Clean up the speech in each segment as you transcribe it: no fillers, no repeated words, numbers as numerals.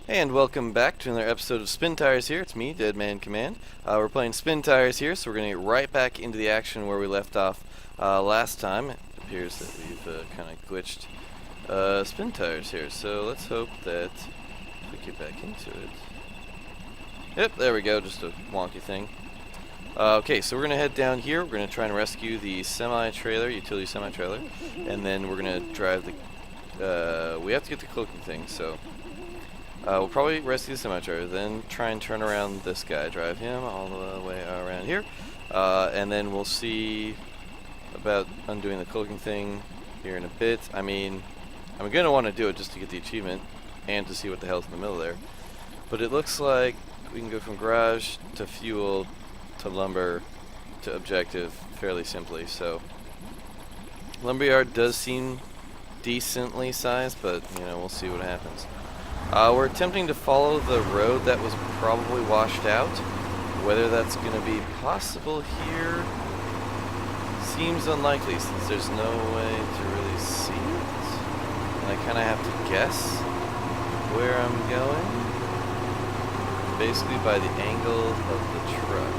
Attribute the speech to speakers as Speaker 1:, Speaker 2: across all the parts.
Speaker 1: And welcome back to another episode of Spintires here. It's me, Deadman Command. We're playing Spintires here, so we're going to get right back into the action where we left off last time. It appears that we've kind of glitched Spintires here, so let's hope that we get back into it. Yep, there we go, just a wonky thing. Okay, so we're going to head down here. We're going to try and rescue the semi-trailer, utility semi-trailer, and then we're going to drive the... we have to get the cloaking thing, so... we'll probably rescue the semi-trailer, then try and turn around this guy, drive him all the way around here, and then we'll see about undoing the cloaking thing here in a bit. I mean, I'm going to want to do it just to get the achievement and to see what the hell's in the middle there. But it looks like we can go from garage to fuel to lumber to objective fairly simply. So lumberyard does seem decently sized, but you know, we'll see what happens. We're attempting to follow the road that was probably washed out. Whether that's going to be possible here seems unlikely since there's no way to really see it. And I kind of have to guess where I'm going, basically by the angle of the truck.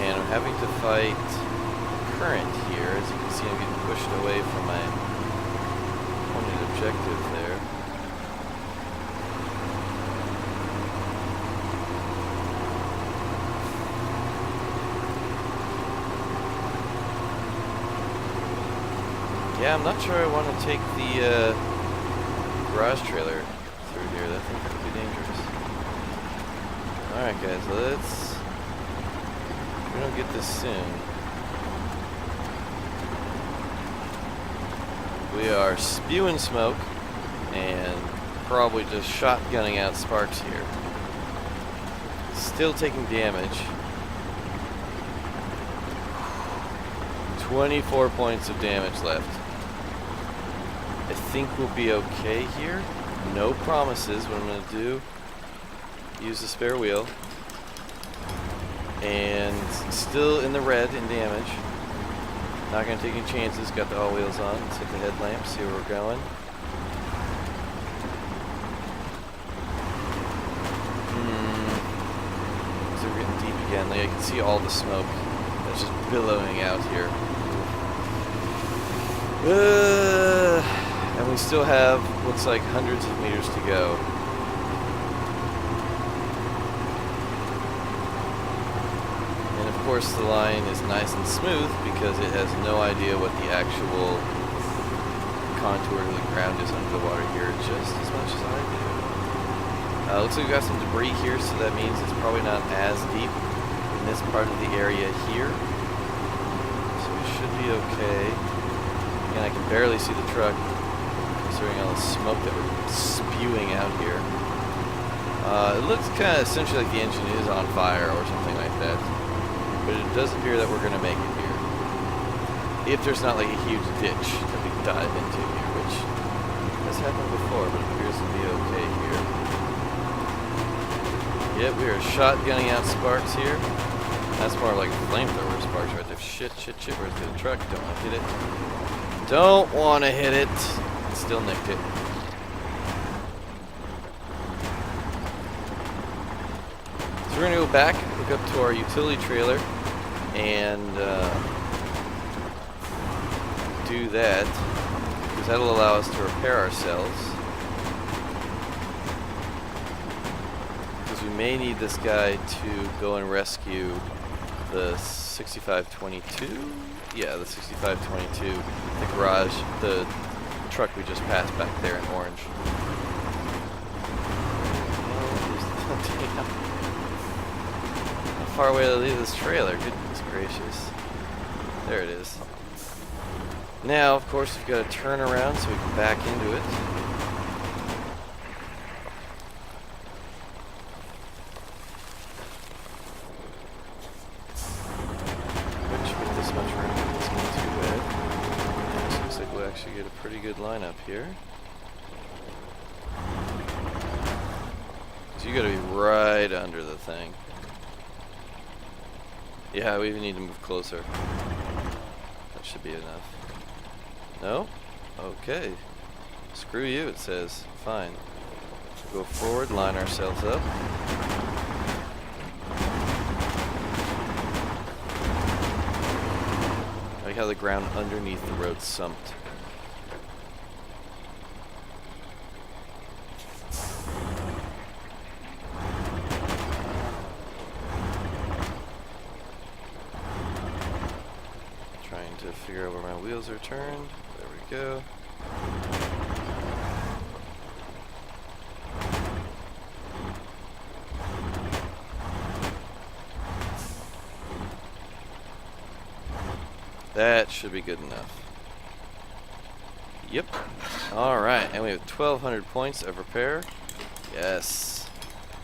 Speaker 1: And I'm having to fight current here. As you can see, I'm getting pushed away from my pointed objective there. Yeah, I'm not sure I want to take the garage trailer through here. I think that could be dangerous. Alright guys, we don't get this soon. We are spewing smoke and probably just shotgunning out sparks here. Still taking damage. 24 points of damage left. I think we'll be okay here. No promises. What I'm going to do, use the spare wheel. And still in the red in damage. Not going to take any chances. Got the all wheels on. Let's hit the headlamp, see where we're going. So we're getting deep again. Like, I can see all the smoke that's just billowing out here. And we still have, looks like, hundreds of meters to go. And of course the line is nice and smooth because it has no idea what the actual contour of the ground is under the water here, just as much as I do. Looks like we've got some debris here, so that means it's probably not as deep in this part of the area here. So we should be okay. And I can barely see the truck considering all the smoke that we're spewing out here. It looks kind of essentially like the engine is on fire or something like that. But it does appear that we're going to make it here. If there's not like a huge ditch that we dive into here, which has happened before, but it appears to be okay here. Yep, we are shotgunning out sparks here. That's more like flamethrower sparks right there. Shit, where's the truck? Don't want to hit it. Don't want to hit it. Still nicked it. So we're going to go back, hook up to our utility trailer, and do that, because that'll allow us to repair ourselves. Because we may need this guy to go and rescue the 6522. Yeah, the 6522, the garage, the truck we just passed back there in orange. How far away to leave this trailer? Goodness gracious. There it is. Now, of course, we've got to turn around so we can back into it. Actually get a pretty good lineup here. So you gotta be right under the thing. Yeah, we even need to move closer. That should be enough. No? Okay. Screw you, it says. Fine. Go forward, line ourselves up. I like how the ground underneath the road sumped. Trying to figure out where my wheels are turned. There we go. That should be good enough. Yep. Alright, and we have 1,200 points of repair. Yes.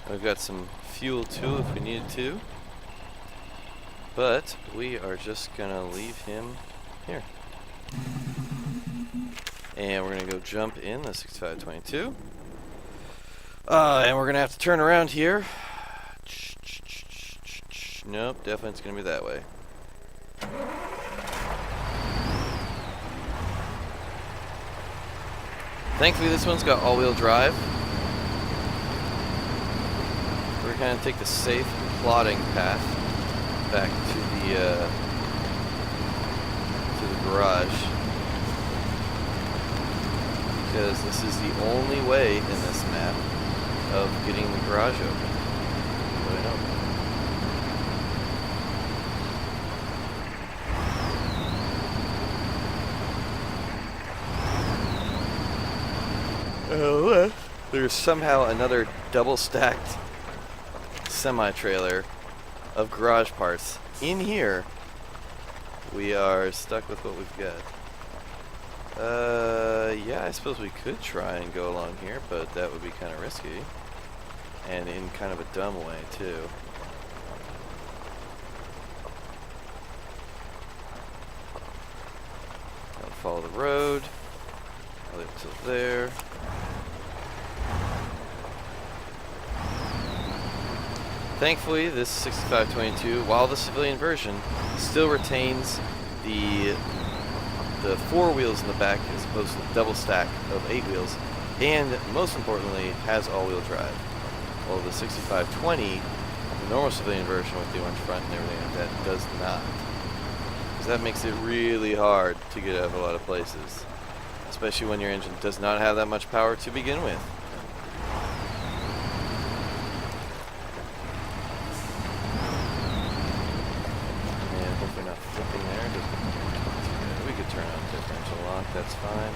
Speaker 1: We've got some fuel too if we needed to. But we are just gonna leave him here. And we're gonna go jump in the 6522. And we're gonna have to turn around here. Nope, definitely it's gonna be that way. Thankfully this one's got all-wheel drive. We're gonna take the safe plodding path back to the garage, because this is the only way in this map of getting the garage open. But I know. There's somehow another double-stacked semi-trailer of garage parts in here. We are stuck with what we've got. Yeah, I suppose we could try and go along here, but that would be kind of risky. And in kind of a dumb way, too. I'll follow the road. I'll leave it till there. Thankfully, this 6522, while the civilian version, still retains the 4 wheels in the back as opposed to the double stack of 8 wheels, and most importantly, has all-wheel drive. While the 6520, the normal civilian version with the orange front and everything like that, does not. Because that makes it really hard to get out of a lot of places, especially when your engine does not have that much power to begin with. That's fine.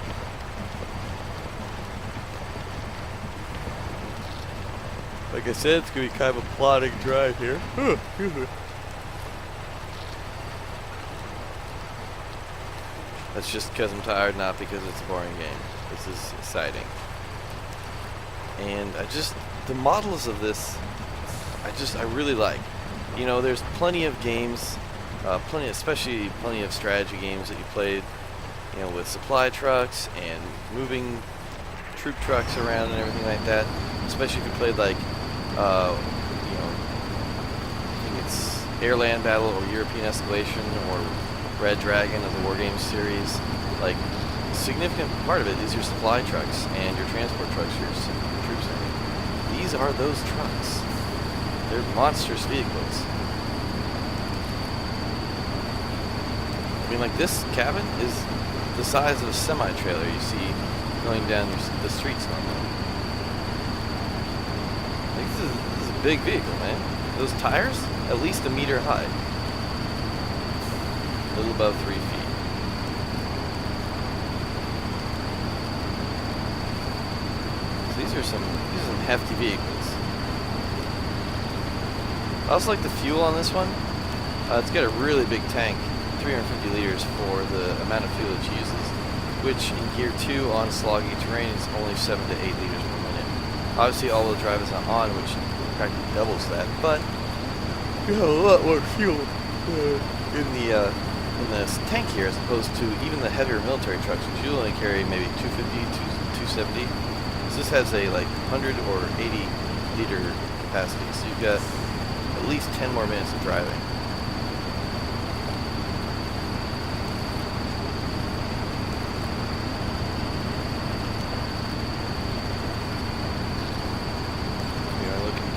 Speaker 1: Like I said, it's going to be kind of a plodding drive here. That's just because I'm tired, not because it's a boring game. This is exciting. And the models of this, I really like. You know, there's plenty of games, especially plenty of strategy games that you played, you know, with supply trucks and moving troop trucks around and everything like that. Especially if you played like, you know, I think it's Air-Land Battle or European Escalation or Red Dragon of the War Games series. Like, a significant part of it is your supply trucks and your transport trucks, your troops. These are those trucks. They're monstrous vehicles. I mean, like, this cabin is the size of a semi-trailer you see going down the streets normally. Like, this is a big vehicle, man. Those tires, at least a meter high. A little above 3 feet. So these are some hefty vehicles. I also like the fuel on this one. It's got a really big tank. 350 liters for the amount of fuel it uses, which in Gear 2 on sloggy terrain is only 7 to 8 liters per minute. Obviously all-wheel drive is not on, which practically doubles that, but you have a lot more fuel in this tank here as opposed to even the heavier military trucks, which you only carry maybe 250, 270. So this has a like 100 or 80 liter capacity, so you've got at least 10 more minutes of driving.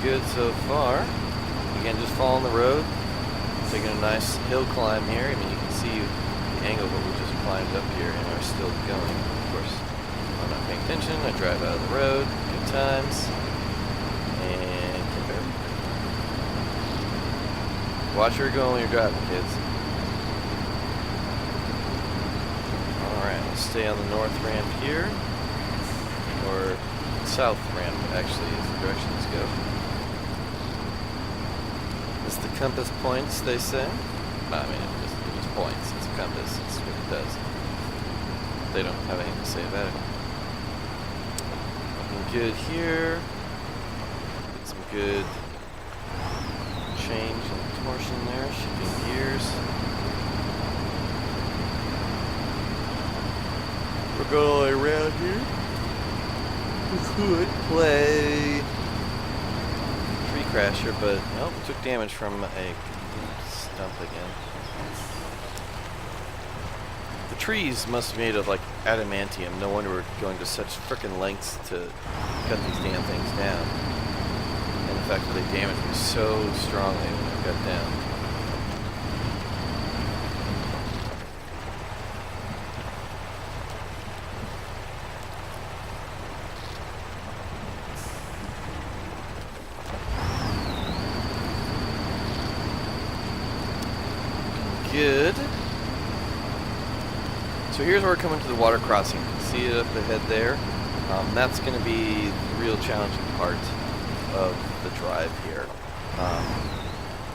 Speaker 1: good so far. Again, just following the road, taking a nice hill climb here. I mean, you can see the angle that we just climbed up here and are still going. Of course, I'm not paying attention. I drive out of the road a few times and compare. Watch where you're going when you're driving, kids. Alright, let's stay on the north ramp here. Or south ramp, actually, is the directions go. It's the compass points, they say. No, I mean, it just points. It's a compass. It's what it does. They don't have anything to say about it. Looking good here. Get some good change and torsion there. Shifting gears. We're going all the way around here. We could play Tree Crasher, but nope, took damage from a stump again. The trees must have made of like adamantium. No wonder we're going to such frickin' lengths to cut these damn things down. And the fact that they damaged me so strongly when I got down. Good. So here's where we're coming to the water crossing. You can see it up ahead there. That's going to be the real challenging part of the drive here.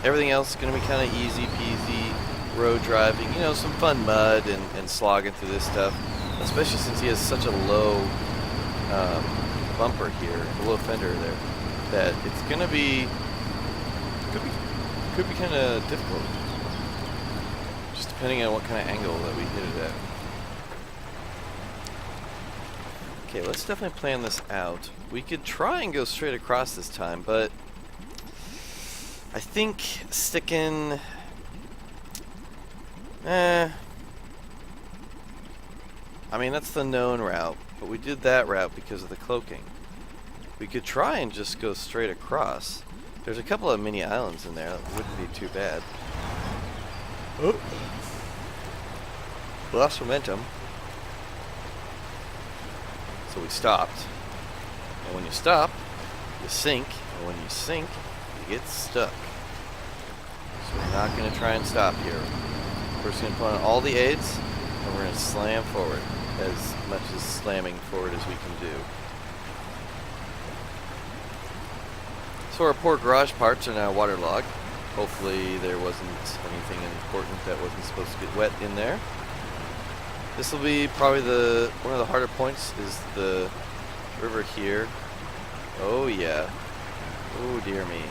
Speaker 1: Everything else is going to be kind of easy peasy road driving. You know, some fun mud and slogging through this stuff. Especially since he has such a low bumper here, a low fender there, that it's going to be, could be kind of difficult. Just depending on what kind of angle that we hit it at. Okay, let's definitely plan this out. We could try and go straight across this time, but I think sticking... I mean, that's the known route, but we did that route because of the cloaking. We could try and just go straight across. There's a couple of mini islands in there. That wouldn't be too bad. Oh. Lost momentum. So we stopped. And when you stop, you sink. And when you sink, you get stuck. So we're not going to try and stop here. We're just going to put on all the aids, and we're going to slam forward as much as slamming forward as we can do. So our poor garage parts are now waterlogged. Hopefully there wasn't anything important that wasn't supposed to get wet in there. This will be probably one of the harder points is the river here. Oh yeah. Oh dear me.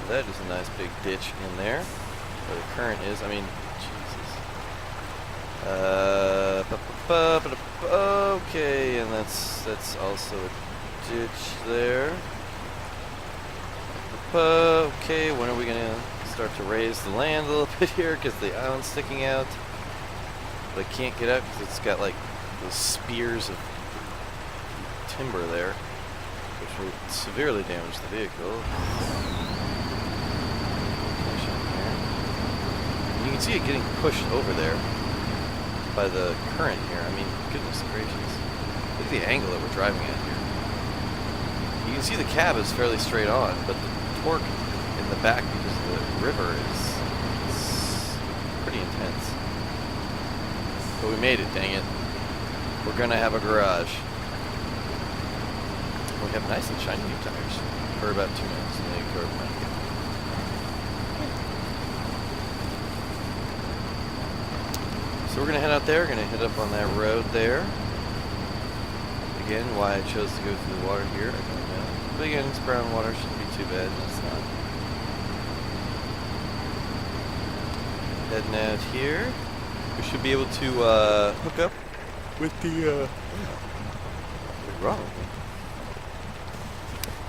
Speaker 1: That is a nice big ditch in there where the current is. I mean, Jesus. Okay, and that's also a ditch there. Okay, when are we gonna start to raise the land a little bit here? Because the island's sticking out. But I can't get out because it's got like those spears of timber there, which will severely damage the vehicle. And you can see it getting pushed over there by the current here. I mean, goodness gracious. Look at the angle that we're driving at here. You can see the cab is fairly straight on, but the torque in the back because of the river is pretty intense. But we made it, dang it. We're gonna have a garage. We have nice and shiny new tires for about 2 minutes and they go over. So we're gonna head out there, gonna head up on that road there. Again, why I chose to go through the water here, I don't know. But again, it's brown water, shouldn't be too bad, it's not. Heading out here. We should be able to hook up with the what's wrong with me?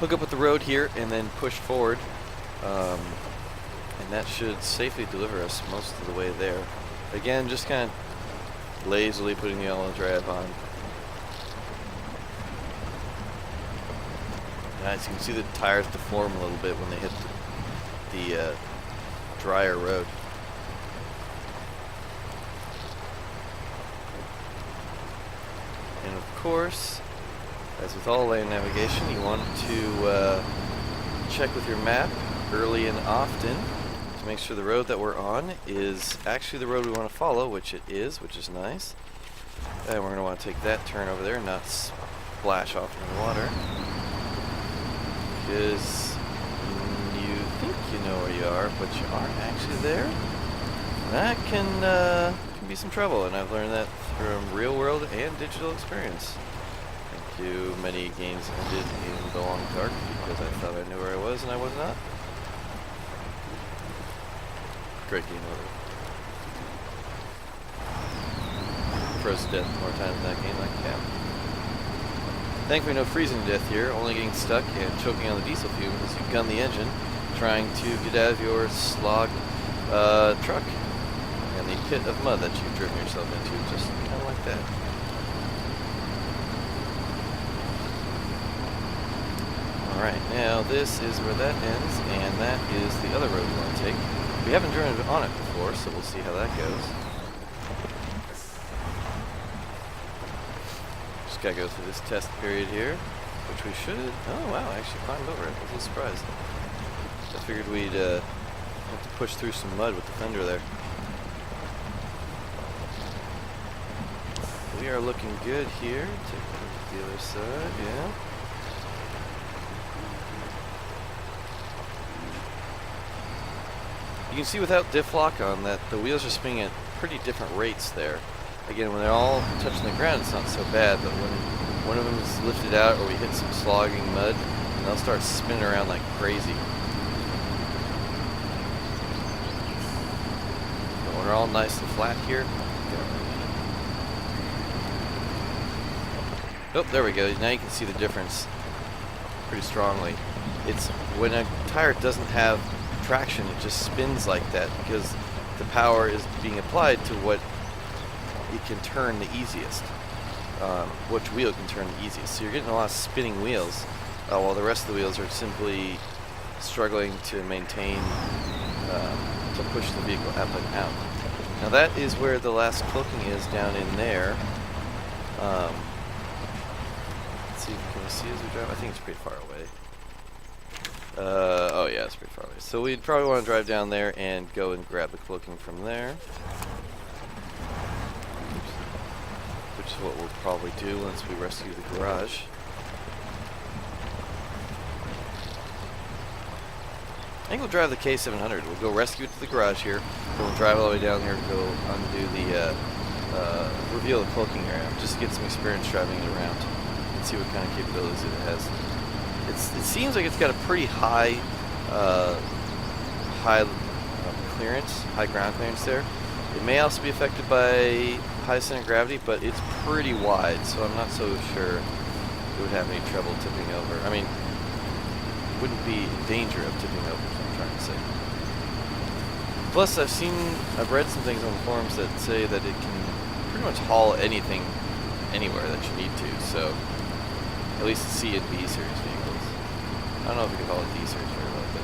Speaker 1: Hook up with the road here and then push forward, and that should safely deliver us most of the way there. Again, just kind of lazily putting the all-wheel drive on. As you can see, the tires deform a little bit when they hit the drier road. And of course, as with all lane navigation, you want to check with your map early and often to make sure the road that we're on is actually the road we want to follow, which it is, which is nice. And we're going to want to take that turn over there and not splash off in the water. Because you think you know where you are, but you aren't actually there. That can be some trouble, and I've learned that from real world and digital experience. Thank you. Many games ended in the long dark because I thought I knew where I was and I was not. Great game over. Frozen to death more times in that game like cap. Thankfully no freezing to death here, only getting stuck and choking on the diesel fumes as you gun the engine, trying to get out of your slog truck and the pit of mud that you've driven yourself into, just kind of like that. Alright, now this is where that ends, and that is the other road we want to take. We haven't driven on it before, so we'll see how that goes. Just gotta go through this test period here, which we should... Oh wow, I actually climbed over it. I was a little surprised. I figured we'd have to push through some mud with the fender there. We are looking good here. Take a look at the other side, yeah. You can see without diff lock on that the wheels are spinning at pretty different rates there. Again, when they're all touching the ground, it's not so bad, but when one of them is lifted out or we hit some slogging mud, and they'll start spinning around like crazy. But when they're all nice and flat here, oh, there we go. Now you can see the difference pretty strongly. It's when a tire doesn't have traction, it just spins like that because the power is being applied to what it can turn the easiest. Which wheel can turn the easiest. So you're getting a lot of spinning wheels, while the rest of the wheels are simply struggling to maintain, to push the vehicle up and out. Now that is where the last cloaking is, down in there. Let's see, can we see as we drive? I think it's pretty far away. Oh yeah, it's pretty far away. So we'd probably want to drive down there and go and grab the cloaking from there. Which is what we'll probably do once we rescue the garage. I think we'll drive the K700. We'll go rescue it to the garage here. Then we'll drive all the way down here to go undo the, reveal the cloaking area, just to get some experience driving it around and see what kind of capabilities it has. It seems like it's got a pretty high, clearance, high ground clearance there. It may also be affected by high center of gravity, but it's pretty wide, so I'm not so sure it would have any trouble tipping over. I mean, it wouldn't be in danger of tipping over, is what I'm trying to say. Plus, I've read some things on the forums that say that it can pretty much haul anything, anywhere that you need to, so at least C and B series vehicles. I don't know if we can haul a D series very well, but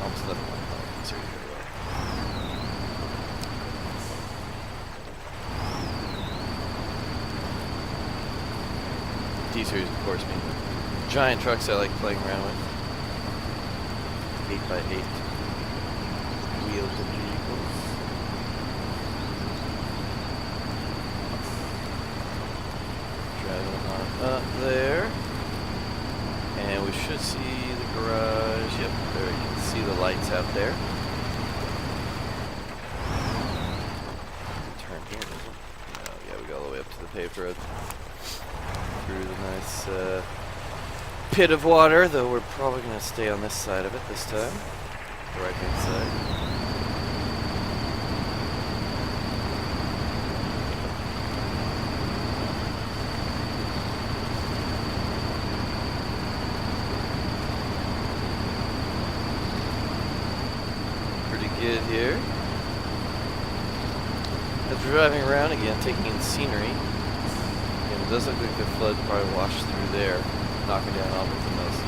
Speaker 1: almost nothing like haul a D series very well. D series, of course, being the giant trucks I like playing around with. 8x8 wheeled vehicles. Driving on up there. And we should see the garage. Yep, there you can see the lights out there. Turn here, doesn't it? Oh, yeah, we go all the way up to the paved road. Through the nice pit of water, though we're probably going to stay on this side of it this time. The right-hand side. Good here. As we're driving around again, taking in scenery, and it does look like the flood probably washed through there, knocking down all of the most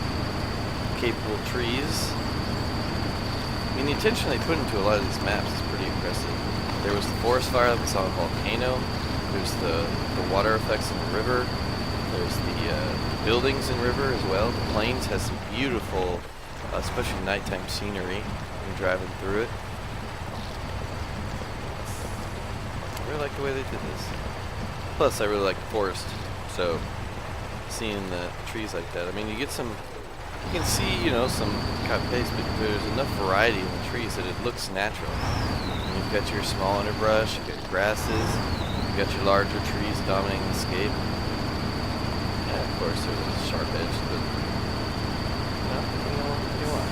Speaker 1: capable trees. I mean, the attention they put into a lot of these maps is pretty impressive. There was the forest fire that we saw a volcano. There's the water effects in the river. There's the buildings in river as well. The plains has some beautiful, especially nighttime scenery when driving through it. I really like the way they did this. Plus, I really like the forest, so seeing the trees like that. I mean, you get some, you can see, you know, some cut paste, but there's enough variety in the trees that it looks natural. And you've got your small underbrush, you've got grasses, you've got your larger trees dominating the scape. And of course, there's a sharp edge, but you know what you want.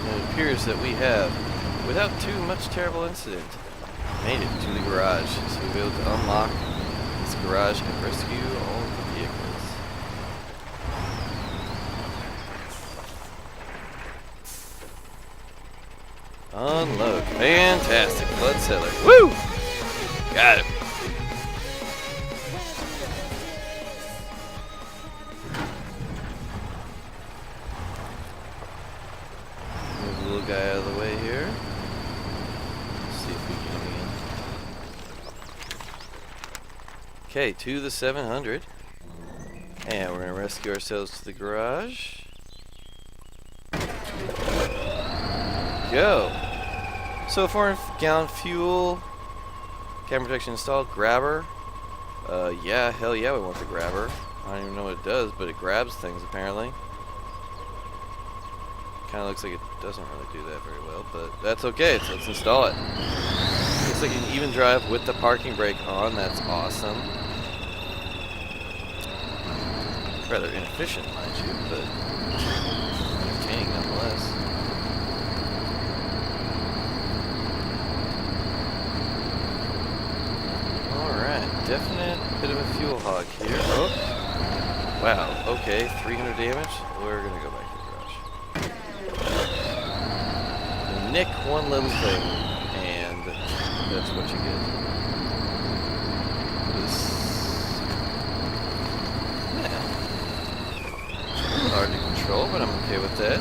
Speaker 1: It appears that we have, without too much terrible incident, made it to the garage. So we'll be able to unlock this garage and rescue all of the vehicles. Unload. Fantastic. Blood cellar. Woo! Got it. Move the little guy out of the way here. Let's see if we can get him in. Okay, to the 700. And we're going to rescue ourselves to the garage. Go. So 400-gallon fuel. Camera protection installed. Grabber. Yeah, hell yeah, we want the grabber. I don't even know what it does, but it grabs things apparently. Kind of looks like it doesn't really do that very well, but that's okay. So let's install it. Looks like you can even drive with the parking brake on. That's awesome. Rather inefficient, mind you, but entertaining nonetheless. Alright, definite bit of a fuel hog here. Oh. Wow, okay, 300 damage. We're gonna go back to the garage. Nick one little thing, and that's what you get. This, yeah, hard to control, but I'm okay with that.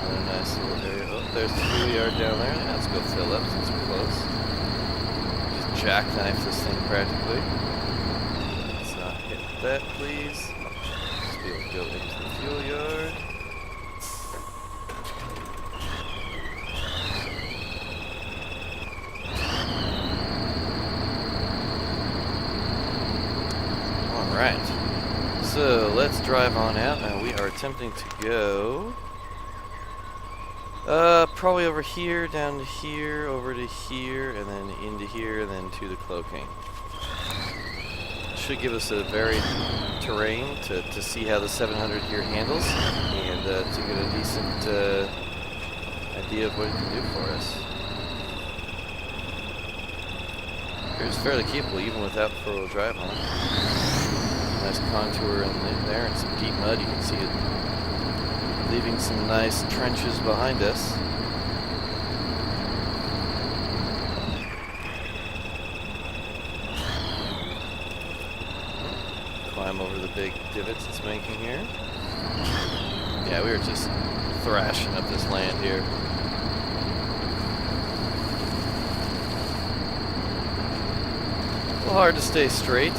Speaker 1: Another nice little area. Oh, there's the fuel yard down there. Yeah, let's go fill up since we're close. Just jackknife this thing practically. Let's not hit that, please. Let's be able to go into the fuel yard. Alright, so let's drive on out. Now we are attempting to go probably over here, down to here, over to here, and then into here, and then to the cloaking. Should give us a varied terrain to see how the 700 here handles, and to get a decent idea of what it can do for us. It's fairly capable even without four-wheel drive on it. Nice contour in there and some deep mud. You can see it leaving some nice trenches behind us. Climb over the big divots it's making here. Yeah, we were just thrashing up this land here. A little hard to stay straight.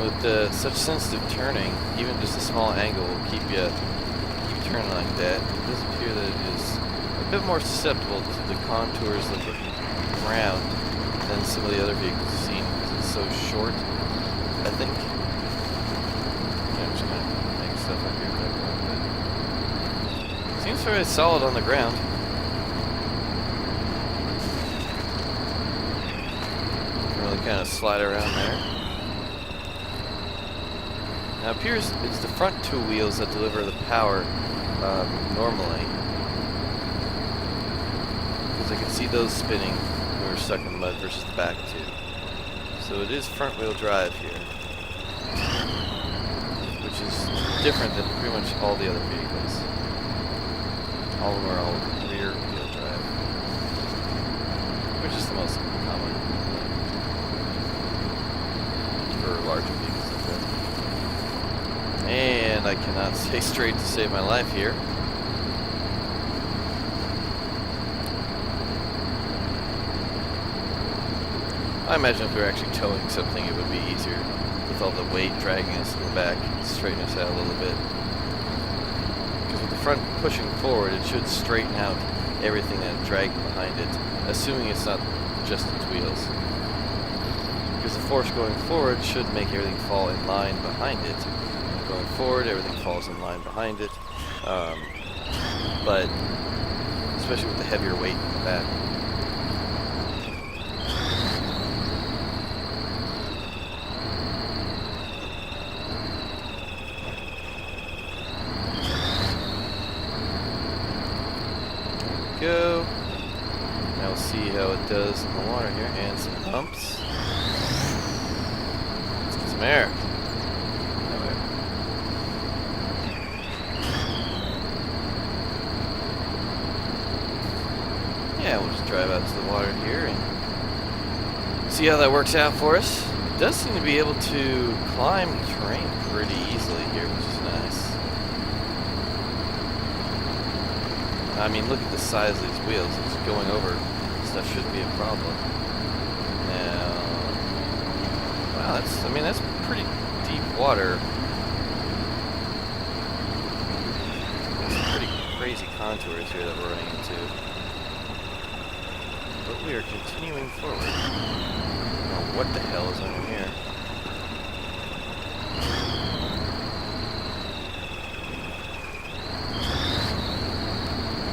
Speaker 1: With such sensitive turning, even just a small angle will keep turning like that. It does appear that it is a bit more susceptible to the contours of the ground than some of the other vehicles we've seen because it's so short, I think. I'm just kind of making stuff up here. But seems very solid on the ground. Really kind of slide around there. Now it appears it's the front two wheels that deliver the power normally. Because I can see those spinning when we're stuck in the mud versus the back two. So it is front wheel drive here. Which is different than pretty much all the other vehicles. All of them are all rear wheel drive. I cannot stay straight to save my life here. I imagine if we were actually towing something, it would be easier with all the weight dragging us in the back, straighten us out a little bit. Because with the front pushing forward, it should straighten out everything that's dragging behind it, assuming it's not just its wheels. Because the force going forward should make everything fall in line behind it. Going forward, everything falls in line behind it. But especially with the heavier weight in the back. Go. Now we'll see how it does in the water here, and some bumps. Let's get some air. No air. Yeah, we'll just drive out to the water here and see how that works out for us. It does seem to be able to climb terrain pretty easily here, which is nice. I mean, look at the size of these wheels. It's going over stuff shouldn't be a problem. Now, wow, that's pretty deep water. Some pretty crazy contours here that we're running into. But we are continuing forward. I don't know what the hell is under here.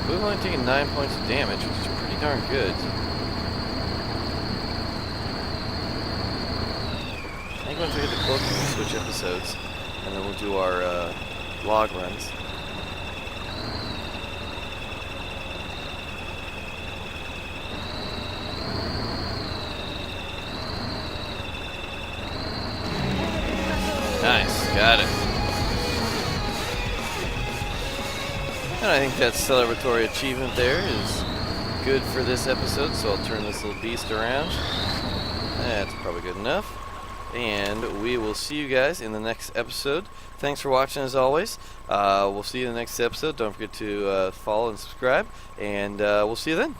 Speaker 1: We've only taken 9 points of damage, which is pretty darn good. I think once we hit the cloak, we'll switch episodes, and then we'll do our log runs. Nice, got it. And I think that celebratory achievement there is good for this episode, so I'll turn this little beast around. That's probably good enough. And we will see you guys in the next episode. Thanks for watching as always. We'll see you in the next episode. Don't forget to follow and subscribe, and we'll see you then.